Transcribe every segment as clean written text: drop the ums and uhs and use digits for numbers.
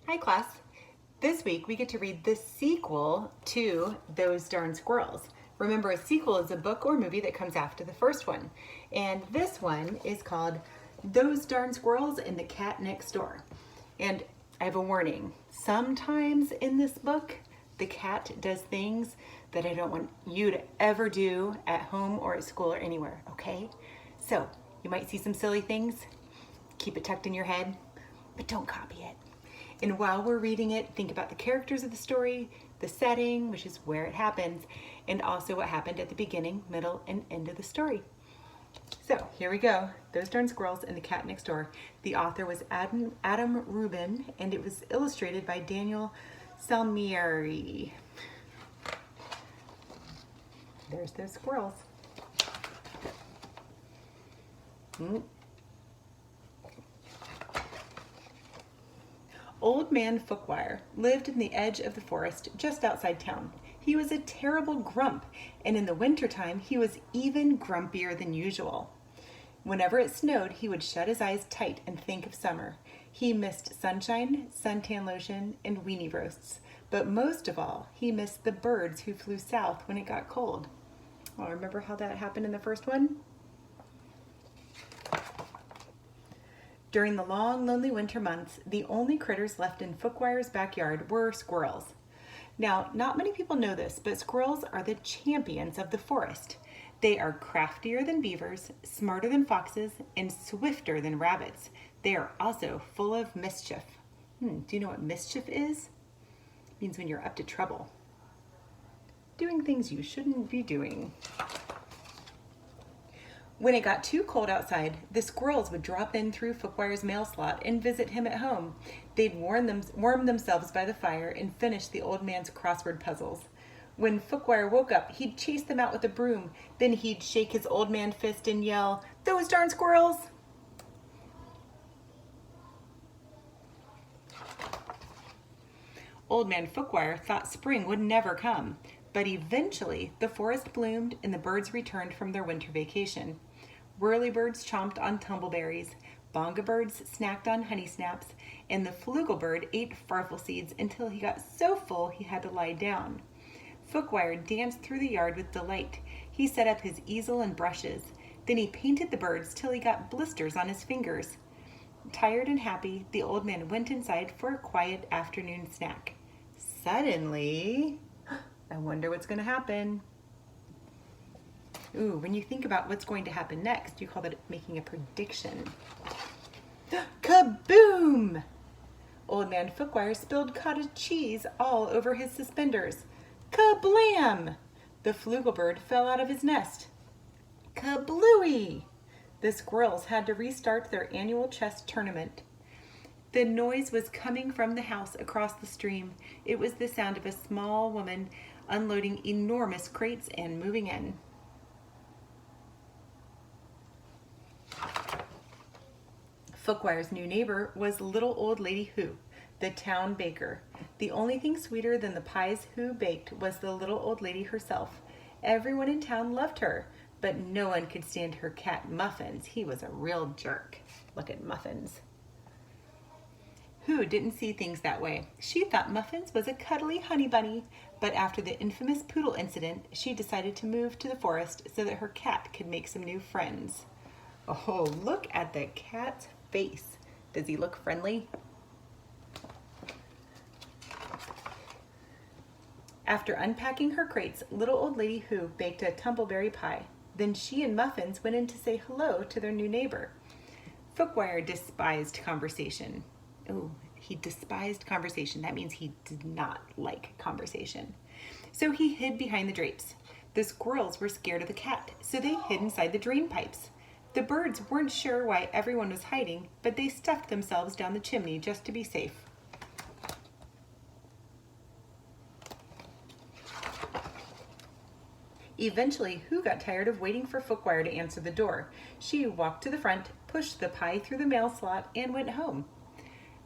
Hi class. This week we get to read the sequel to Those Darn Squirrels. Remember, a sequel is a book or movie that comes after the first one. And this one is called Those Darn Squirrels and the Cat Next Door. And I have a warning. Sometimes in this book, the cat does things that I don't want you to ever do at home or at school or anywhere, okay? So, you might see some silly things. Keep it tucked in your head, but don't copy it. And while we're reading it, think about the characters of the story, the setting, which is where it happens, and also what happened at the beginning, middle, and end of the story. So here we go. Those Darn Squirrels and the Cat Next Door. The author was Adam Rubin, and it was illustrated by Daniel Salmieri. There's those squirrels. Old Man Fookwire lived in the edge of the forest just outside town. He was a terrible grump, and in the wintertime he was even grumpier than usual. Whenever it snowed, he would shut his eyes tight and think of summer. He missed sunshine, suntan lotion, and weenie roasts. But most of all, he missed the birds who flew south when it got cold. Well, remember how that happened in the first one? During the long, lonely winter months, the only critters left in Fookwire's backyard were squirrels. Now, not many people know this, but squirrels are the champions of the forest. They are craftier than beavers, smarter than foxes, and swifter than rabbits. They are also full of mischief. Do you know what mischief is? It means when you're up to trouble. Doing things you shouldn't be doing. When it got too cold outside, the squirrels would drop in through Fookwire's mail slot and visit him at home. They'd warm themselves by the fire and finish the old man's crossword puzzles. When Fookwire woke up, he'd chase them out with a broom. Then he'd shake his old man fist and yell, "Those darn squirrels!" Old Man Fookwire thought spring would never come, but eventually the forest bloomed and the birds returned from their winter vacation. Whirlybirds chomped on tumbleberries, bonga birds snacked on honey snaps, and the flugelbird ate farfel seeds until he got so full he had to lie down. Fookwire danced through the yard with delight. He set up his easel and brushes. Then he painted the birds till he got blisters on his fingers. Tired and happy, the old man went inside for a quiet afternoon snack. Suddenly, I wonder what's going to happen. When you think about what's going to happen next, you call that making a prediction. Kaboom! Old Man Fookwire spilled cottage cheese all over his suspenders. Kablam! The flugelbird fell out of his nest. Kablooey! The squirrels had to restart their annual chess tournament. The noise was coming from the house across the stream. It was the sound of a small woman unloading enormous crates and moving in. Fookwire's new neighbor was little old Lady Who, the town baker. The only thing sweeter than the pies Who baked was the little old lady herself. Everyone in town loved her, but no one could stand her cat Muffins. He was a real jerk. Look at Muffins. Who didn't see things that way. She thought Muffins was a cuddly honey bunny, but after the infamous poodle incident, she decided to move to the forest so that her cat could make some new friends. Oh, look at the cat's face. Does he look friendly? After unpacking her crates, little old Lady Who baked a tumbleberry pie. Then she and Muffins went in to say hello to their new neighbor. Fookwire despised conversation. He despised conversation. That means he did not like conversation. So he hid behind the drapes. The squirrels were scared of the cat, so they hid inside the drain pipes. The birds weren't sure why everyone was hiding, but they stuffed themselves down the chimney just to be safe. Eventually, Who got tired of waiting for Fookwire to answer the door. She walked to the front, pushed the pie through the mail slot, and went home.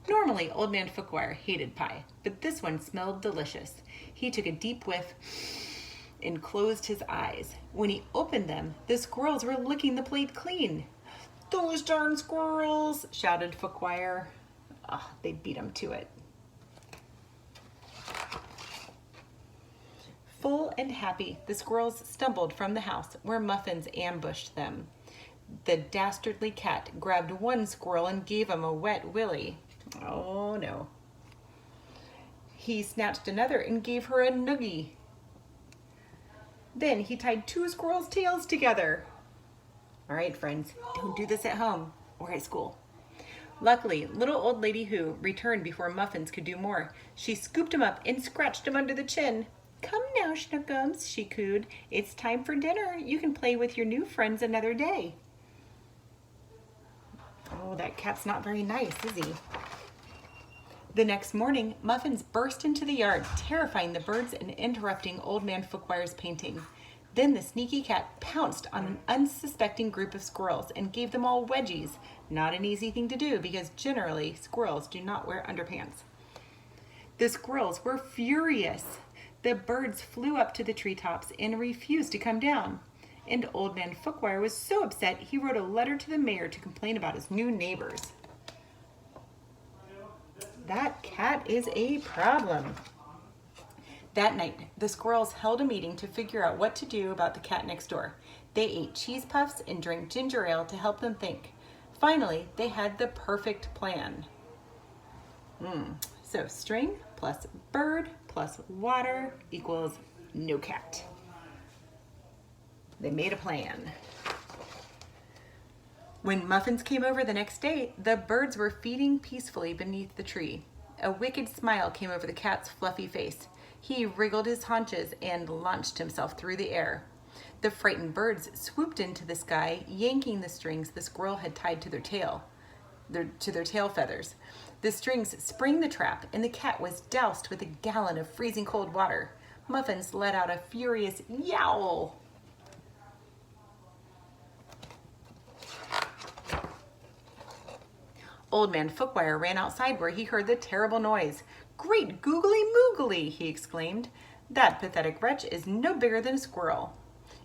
Normally, Old Man Fookwire hated pie, but this one smelled delicious. He took a deep whiff and closed his eyes. When he opened them, the squirrels were licking the plate clean. "Those darn squirrels!" shouted Fookwire. They beat him to it. Full and happy, the squirrels stumbled from the house where Muffins ambushed them. The dastardly cat grabbed one squirrel and gave him a wet willy. Oh no. He snatched another and gave her a noogie. Then he tied two squirrels' tails together. All right, friends, don't do this at home or at school. Luckily, little old Lady Who returned before Muffins could do more. She scooped him up and scratched him under the chin. "Come now, Schnookums," she cooed. "It's time for dinner. You can play with your new friends another day." Oh, that cat's not very nice, is he? The next morning, Muffins burst into the yard, terrifying the birds and interrupting Old Man Footwire's painting. Then the sneaky cat pounced on an unsuspecting group of squirrels and gave them all wedgies. Not an easy thing to do because generally squirrels do not wear underpants. The squirrels were furious. The birds flew up to the treetops and refused to come down. And Old Man Fookwire was so upset he wrote a letter to the mayor to complain about his new neighbors. That cat is a problem. That night, the squirrels held a meeting to figure out what to do about the cat next door. They ate cheese puffs and drank ginger ale to help them think. Finally, they had the perfect plan. So string plus bird plus water equals no cat. They made a plan. When Muffins came over the next day, the birds were feeding peacefully beneath the tree. A wicked smile came over the cat's fluffy face. He wriggled his haunches and launched himself through the air. The frightened birds swooped into the sky, yanking the strings the squirrel had tied to their tail feathers. The strings sprang the trap, and the cat was doused with a gallon of freezing cold water. Muffins let out a furious yowl. Old Man Fookwire ran outside where he heard the terrible noise. "Great googly moogly," he exclaimed. "That pathetic wretch is no bigger than a squirrel."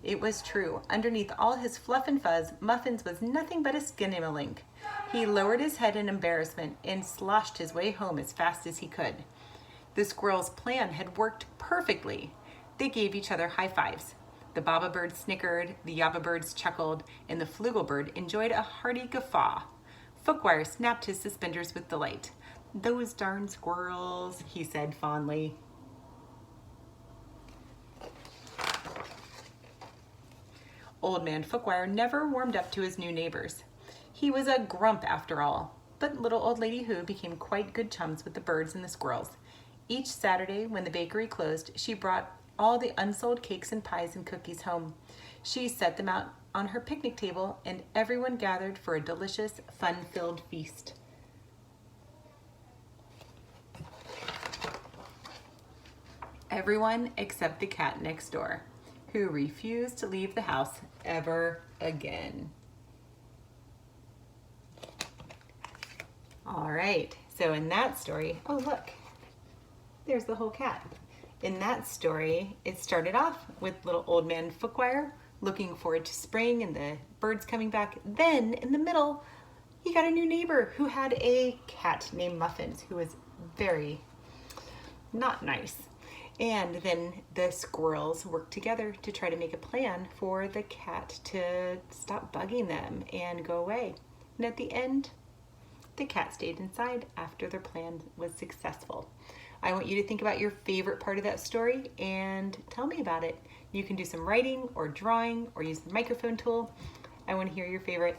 It was true. Underneath all his fluff and fuzz, Muffins was nothing but a skinny-malink. He lowered his head in embarrassment and sloshed his way home as fast as he could. The squirrels' plan had worked perfectly. They gave each other high fives. The baba bird snickered, the yabba birds chuckled, and the flugel bird enjoyed a hearty guffaw. Fookwire snapped his suspenders with delight. "Those darn squirrels," he said fondly. Old Man Fookwire never warmed up to his new neighbors. He was a grump after all, but little old Lady Who became quite good chums with the birds and the squirrels. Each Saturday when the bakery closed, she brought all the unsold cakes and pies and cookies home. She set them out on her picnic table, and everyone gathered for a delicious, fun-filled feast. Everyone except the cat next door, who refused to leave the house ever again. All right, so in that story, oh look, there's the whole cat. In that story, it started off with little Old Man Fookwire looking forward to spring and the birds coming back. Then in the middle, he got a new neighbor who had a cat named Muffins, who was very not nice. And then the squirrels worked together to try to make a plan for the cat to stop bugging them and go away. And at the end, the cat stayed inside after their plan was successful. I want you to think about your favorite part of that story and tell me about it. You can do some writing or drawing or use the microphone tool. I want to hear your favorite